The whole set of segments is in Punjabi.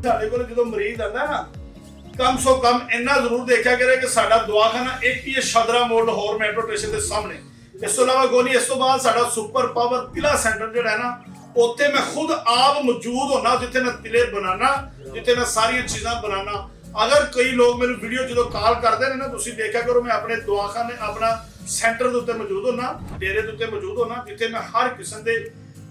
ਸਾਡੇ ਕੋਲ ਜਦੋਂ ਮਰੀਜ਼ ਆਉਂਦਾ ਨਾ ਕਮ ਸੋ ਕਮ ਇੰਨਾ ਜ਼ਰੂਰ ਦੇਖਿਆ ਕਰੇ ਕਿ ਸਾਡਾ ਦਵਾਖਾਨਾ ਇੱਕ ਹੀ ਸ਼ਦਰਾ ਮੋੜ ਲਾਹੌਰ ਮੈਟਰੋ ਸਟੇਸ਼ਨ ਦੇ ਸਾਹਮਣੇ। ਇਸ ਤੋਂ ਇਲਾਵਾ ਕੋਈ ਨਹੀਂ। ਇਸ ਤੋਂ ਬਾਅਦ ਸਾਡਾ ਸੁਪਰ ਪਾਵਰ ਤਿਲਾ ਸੈਂਟਰ ਜਿਹੜਾ ਹੈ ਨਾ ਉੱਥੇ ਮੈਂ ਖੁਦ ਆਪ ਮੌਜੂਦ ਹੋਣਾ, ਜਿੱਥੇ ਮੈਂ ਤਿਲੇ ਬਣਾਣਾ, ਜਿੱਥੇ ਮੈਂ ਸਾਰੀਆਂ ਚੀਜ਼ਾਂ ਬਣਾਣਾ। ਅਗਰ ਕਈ ਲੋਕ ਮੈਨੂੰ ਵੀਡੀਓ ਜਦੋਂ ਕਾਲ ਕਰਦੇ ਨੇ ਨਾ, ਤੁਸੀਂ ਦੇਖਿਆ ਕਰੋ ਮੈਂ ਆਪਣੇ ਦਵਾਖਾਨੇ ਆਪਣਾ ਸੈਂਟਰ ਦੇ ਉੱਤੇ ਮੌਜੂਦ ਹੋਣਾ, ਡੇਰੇ ਦੇ ਉੱਤੇ ਮੌਜੂਦ ਹੋਣਾ, ਜਿੱਥੇ ਮੈਂ ਹਰ ਕਿਸਮ ਦੇ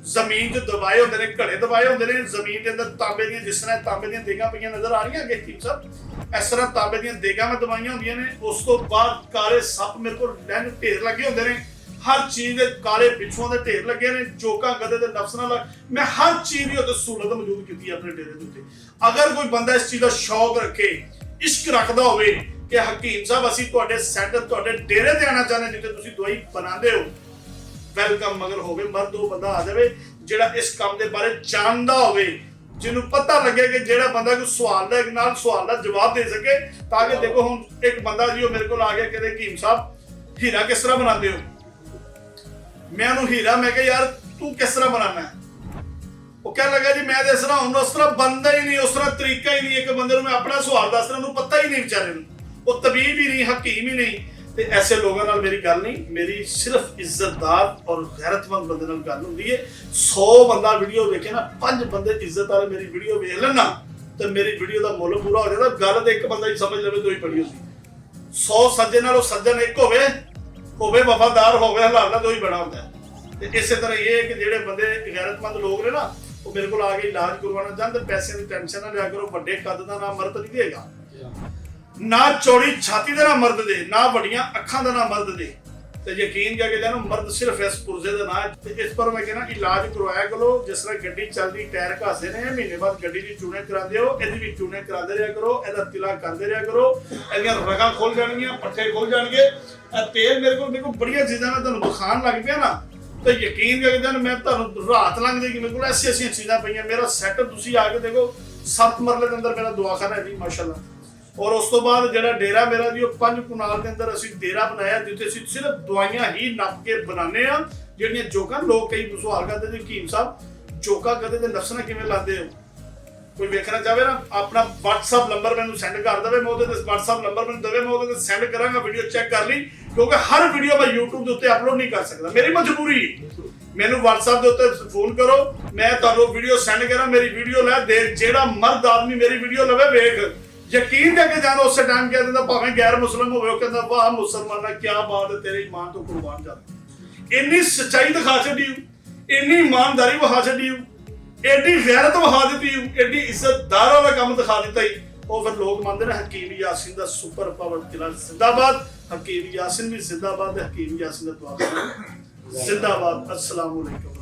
ਜ਼ਮੀਨ 'ਚ ਦਵਾਏ ਹੁੰਦੇ ਨੇ, ਘੜੇ ਦਵਾਏ ਹੁੰਦੇ ਨੇ, ਜ਼ਮੀਨ ਦੇ ਅੰਦਰ ਤਾਂਬੇ ਦੀਆਂ, ਜਿਸ ਤਰ੍ਹਾਂ ਤਾਂਬੇ ਦੀਆਂ ਦੇਗਾਂ ਪਈਆਂ ਨਜ਼ਰ ਆ ਰਹੀਆਂ ਅੱਗੇ ਠੀਕ ਸਭ, ਇਸ ਤਰ੍ਹਾਂ ਤਾਂਬੇ ਦੀਆਂ ਦੇਗਾਂ ਮੈਂ ਦਵਾਈਆਂ ਹੁੰਦੀਆਂ ਨੇ। ਉਸ ਤੋਂ ਬਾਅਦ ਕਾਲੇ ਸੱਪ ਮੇਰੇ ਕੋਲ ਡੈਨ ਢੇਰ ਲੱਗੇ ਹੁੰਦੇ ਨੇ, ਹਰ ਚੀਜ਼ ਦੇ ਕਾਲੇ ਪਿੱਛੋਂ ਦੇ ਢੇਰ ਲੱਗੇ ਨੇ, ਚੋਕਾਂ ਗਦੇ ਦੇ ਨਫਸ ਨਾਲ ਮੈਂ ਹਰ ਚੀਜ਼ ਦੀ ਉੱਤੇ ਸਹੂਲਤ ਮੌਜੂਦ ਕੀਤੀ ਆਪਣੇ ਡੇਰੇ ਦੇ ਉੱਤੇ। ਅਗਰ ਕੋਈ ਬੰਦਾ ਇਸ ਚੀਜ਼ ਦਾ ਸ਼ੌਕ ਰੱਖੇ, ਇਸ਼ਕ ਰੱਖਦਾ ਹੋਵੇ ਕਿ ਹਕੀਮ ਸਾਹਿਬ ਅਸੀਂ ਤੁਹਾਡੇ ਸੈਂਟਰ ਤੁਹਾਡੇ ਡੇਰੇ ਤੇ ਆਉਣਾ ਚਾਹੁੰਦੇ ਜਿੱਥੇ ਤੁਸੀਂ ਦਵਾਈ ਬਣਾਉਂਦੇ ਹੋ, ਵੈਲਕਮ। ਮਗਰ ਹੋਵੇ ਮਰਦ ਉਹ ਬੰਦਾ ਆ ਜਾਵੇ ਜਿਹੜਾ ਇਸ ਕੰਮ ਦੇ ਬਾਰੇ ਜਾਣਦਾ ਹੋਵੇ, ਜਿਹਨੂੰ ਪਤਾ ਲੱਗੇ ਕਿ ਜਿਹੜਾ ਬੰਦਾ ਕੋਈ ਸਵਾਲ ਦਾ ਨਾਲ ਸਵਾਲ ਦਾ ਜਵਾਬ ਦੇ ਸਕੇ। ਤਾਂ ਕਿ ਦੇਖੋ ਹੁਣ ਇੱਕ ਬੰਦਾ ਜੀ ਉਹ ਮੇਰੇ ਕੋਲ ਆ ਗਿਆ ਕਹਿੰਦੇ ਹਕੀਮ ਸਾਹਿਬ ਹੀਰਾ ਕਿਸ ਤਰ੍ਹਾਂ ਬਣਾਉਂਦੇ ਹੋ। ਮੈਂ ਉਹਨੂੰ ਹੀਰਾ ਮੈਂ ਕਿਹਾ ਯਾਰ ਤੂੰ ਕਿਸ ਤਰ੍ਹਾਂ ਬਣਾਉਣਾ ਹੈ। ਉਹ ਕਹਿਣ ਲੱਗਾ ਜੀ ਮੈਂ ਤਾਂ ਇਸ ਤਰ੍ਹਾਂ ਹੁਣ ਉਸ ਤਰ੍ਹਾਂ ਬਣਦਾ ਹੀ ਨਹੀਂ, ਉਸ ਤਰ੍ਹਾਂ ਤਰੀਕਾ ਹੀ ਨਹੀਂ। ਇੱਕ ਬੰਦੇ ਨੂੰ ਮੈਂ ਆਪਣਾ ਸਵਾਲ ਦੱਸ ਰਿਹਾ ਉਹਨੂੰ ਪਤਾ ਹੀ ਨਹੀਂ ਵਿਚਾਰੇ ਨੂੰ, ਉਹ ਤਬੀਬ ਹੀ ਨਹੀਂ, ਹਕੀਮ ਹੀ ਨਹੀਂ। ਤੇ ਐਸੇ ਲੋਕਾਂ ਨਾਲ ਮੇਰੀ ਗੱਲ ਨਹੀਂ, ਮੇਰੀ ਸਿਰਫ ਇੱਜ਼ਤਦਾਰ ਔਰ ਗੈਰਤਮੰਦ ਬੰਦੇ ਨਾਲ ਗੱਲ ਹੁੰਦੀ ਹੈ। 100 ਬੰਦਾ ਵੀਡੀਓ ਵੇਖੇ ਨਾ, 5 ਬੰਦੇ ਇੱਜ਼ਤ ਵਾਲੇ ਮੇਰੀ ਵੀਡੀਓ ਵੇਖ ਲੈਣ ਨਾ, ਤੇ ਮੇਰੀ ਵੀਡੀਓ ਦਾ ਮੁੱਲ ਪੂਰਾ ਹੋ ਜਾਂਦਾ। ਗੱਲ ਤੇ ਇੱਕ ਬੰਦਾ ਹੀ ਸਮਝ ਲਵੇ ਦੋ ਹੀ ਬੜੀ ਹੁੰਦੀ। 100 ਸੱਜਣ ਨਾਲ ਉਹ ਸੱਜਣ ਇੱਕ ਹੋਵੇ ਵਫਾਦਾਰ ਹੋਵੇ, ਹਲਾਲ ਨਾਲ ਦੋ ਹੀ ਬੜਾ ਹੁੰਦਾ। ਤੇ ਇਸੇ ਤਰ੍ਹਾਂ ਇਹ ਹੈ ਕਿ ਜਿਹੜੇ ਬੰਦੇ ਗੈਰਤਮੰਦ ਲੋਕ ਨੇ ਨਾ ਉਹ ਮੇਰੇ ਕੋਲ ਆ ਕੇ ਇਲਾਜ ਕਰਵਾਉਣਾ ਚਾਹੁੰਦੇ, ਪੈਸਿਆਂ ਦੀ ਟੈਨਸ਼ਨ ਨਾ ਲਿਆ ਕਰੋ। ਵੱਡੇ ਕੱਦ ਦਾ ਨਾ ਮਰਦ ਨਹੀਂ ਦੇਗਾ, ਨਾ ਚੌੜੀ ਛਾਤੀ ਦਾ ਨਾ ਮਰਦ ਦੇ, ਨਾ ਵੱਡੀਆਂ ਅੱਖਾਂ ਦਾ ਨਾ ਮਰਦ ਦੇ। ਤੇ ਯਕੀਨ ਜਾ ਕੇ ਜਾਨੋ ਮਰਦ ਸਿਰਫ ਇਸ ਪੁਰਜ਼ੇ ਦਾ ਨਾ। ਤੇ ਇਸ ਪਰ ਮੈਂ ਕਹਿੰਦਾ ਇਲਾਜ ਕਰਵਾਇਆ ਕਰੋ। ਜਿਸ ਤਰ੍ਹਾਂ ਗੱਡੀ ਚੱਲਦੀ ਟਾਇਰ ਘਾਸੇ ਨੇ, ਮਹੀਨੇ ਬਾਅਦ ਗੱਡੀ ਦੀ ਚੂਨੇ ਕਰਾਉਂਦੇ ਹੋ, ਇਹਦੀ ਵੀ ਚੂਨੇ ਕਰਾਉਂਦੇ ਰਿਹਾ ਕਰੋ, ਇਹਦਾ ਤਿਲਾ ਕਰਦੇ ਰਿਹਾ ਕਰੋ। ਇਹਦੀਆਂ ਰਗਾਂ ਖੁੱਲ ਜਾਣਗੀਆਂ, ਪੱਠੇ ਖੁੱਲ ਜਾਣਗੇ। ਇਹ ਤੇਲ ਮੇਰੇ ਕੋਲ ਬੜੀਆਂ ਚੀਜ਼ਾਂ ਮੈਂ ਤੁਹਾਨੂੰ ਦਿਖਾਉਣ ਲੱਗ ਪਿਆ ਨਾ, ਤੇ ਯਕੀਨ ਕਰਕੇ ਜਾਨ ਮੈਂ ਤੁਹਾਨੂੰ ਰਾਤ ਲੰਘ ਜਾਏਗੀ। ਮੇਰੇ ਕੋਲ ਐਸੀਆਂ ਚੀਜ਼ਾਂ ਪਈਆਂ। ਮੇਰਾ ਸੈਟ ਤੁਸੀਂ ਆ ਕੇ ਦੇਖੋ, 7 ਮਰਲੇ ਦੇ ਅੰਦਰ ਮੇਰਾ ਦਵਾਖਾਨਾ ਹੈ ਜੀ ਮਾਸ਼ਾਅੱਲਾ। ਔਰ ਉਸ ਤੋਂ ਬਾਅਦ ਜਿਹੜਾ ਡੇਰਾ ਮੇਰਾ ਜੀ ਉਹ 5 ਕਨਾਲ ਦੇ ਅੰਦਰ ਅਸੀਂ ਡੇਰਾ ਬਣਾਇਆ, ਜਿੱਥੇ ਅਸੀਂ ਸਿਰਫ ਦਵਾਈਆਂ ਹੀ ਨੱਪ ਕੇ ਬਣਾਉਂਦੇ ਆ। ਜਿਹੜੀਆਂ ਜੋਕਾਂ ਲੋਕ ਕਈ ਸਵਾਲ ਕਰਦੇ ਜੀ ਹਕੀਮ ਸਾਹਿਬ ਜੋਕਾਂ ਕਦੇ ਦੇ ਨਫਸ ਨਾਲ ਕਿਵੇਂ ਲਾਉਂਦੇ ਹੋ। ਕੋਈ ਵੇਖਣਾ ਚਾਹਵੇ ਨਾ ਆਪਣਾ WhatsApp ਨੰਬਰ ਮੈਨੂੰ ਸੈਂਡ ਕਰ ਦੇਵੇ, ਮੈਂ ਉਹਦੇ ਤੇ WhatsApp ਨੰਬਰ ਮੈਨੂੰ ਦੇਵੇ, ਮੈਂ ਉਹਦੇ ਤੇ ਸੈਂਡ ਕਰਾਂਗਾ। ਵੀਡੀਓ ਚੈੱਕ ਕਰ ਲਈ, ਕਿਉਂਕਿ ਹਰ ਵੀਡੀਓ ਮੈਂ YouTube ਦੇ ਉੱਤੇ ਅਪਲੋਡ ਨਹੀਂ ਕਰ ਸਕਦਾ, ਮੇਰੀ ਮਜਬੂਰੀ। ਮੈਨੂੰ WhatsApp ਦੇ ਉੱਤੇ ਫੋਨ ਕਰੋ, ਮੈਂ ਤੁਹਾਨੂੰ ਵੀਡੀਓ ਸੈਂਡ ਕਰਾਂ, ਮੇਰੀ ਵੀਡੀਓ ਲੈ ਦੇਖ। ਜਿਹੜਾ ਮਰਦ ਆਦਮੀ ਮੇਰੀ ਵੀਡੀਓ ਲਵੇ ਵੇਖ, ਯਕੀਨ ਕਰਕੇ ਜਾਣੋ ਉਸੇ ਟਾਈਮ ਕਹਿ ਦਿੰਦਾ, ਭਾਵੇਂ ਗੈਰ ਮੁਸਲਮ ਹੋਵੇ, ਉਹ ਕਹਿੰਦਾ ਵਾਹ ਮੁਸਲਮਾਨਾ ਕੀ ਬਾਤ ਹੈ, ਤੇਰੇ ਈਮਾਨ ਤੋਂ ਕੁਰਬਾਨ ਜਾਵੇ। ਇੰਨੀ ਸੱਚਾਈ ਦਿਖਾ ਛੱਡੀ, ਇੰਨੀ ਇਮਾਨਦਾਰੀ ਵਿਖਾ ਛੱਡੀ, ਐਡੀ ਗੈਰਤ ਵਿਖਾ ਦਿੱਤੀ, ਐਡੀ ਇੱਜ਼ਤਦਾਰਾਂ ਦਾ ਕੰਮ ਦਿਖਾ ਦਿੱਤਾ ਹੀ। ਉਹ ਫਿਰ ਲੋਕ ਮੰਨਦੇ ਨੇ ਹਕੀਮ ਯਾਸੀਨ ਦਾ ਸੁਪਰ ਪਾਵਰ ਕਿਲਾ ਜ਼ਿੰਦਾਬਾਦ, ਹਕੀਮ ਯਾਸੀਨ ਵੀ ਜ਼ਿੰਦਾਬਾਦ, ਹਕੀਮ ਯਾਸੀਨ ਦਾ ਦੁਆ ਜ਼ਿੰਦਾਬਾਦ। अस्सलाम वालेकुम।